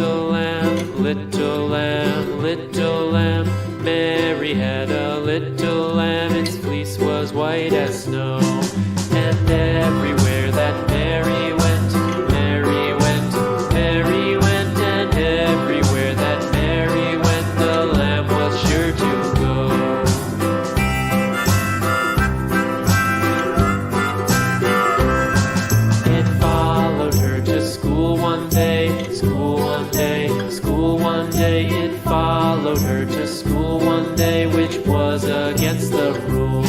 little lamb, little lamb, little lamb. Mary had a little lamb, its fleece was white as snow. And everywhere that Mary went, Mary went, Mary went. And everywhere that Mary went, the lamb was sure to go. It followed her to school one day, school one day, school one day. It followed her to school one day, which was against the rules.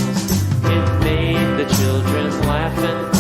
It made the children laugh and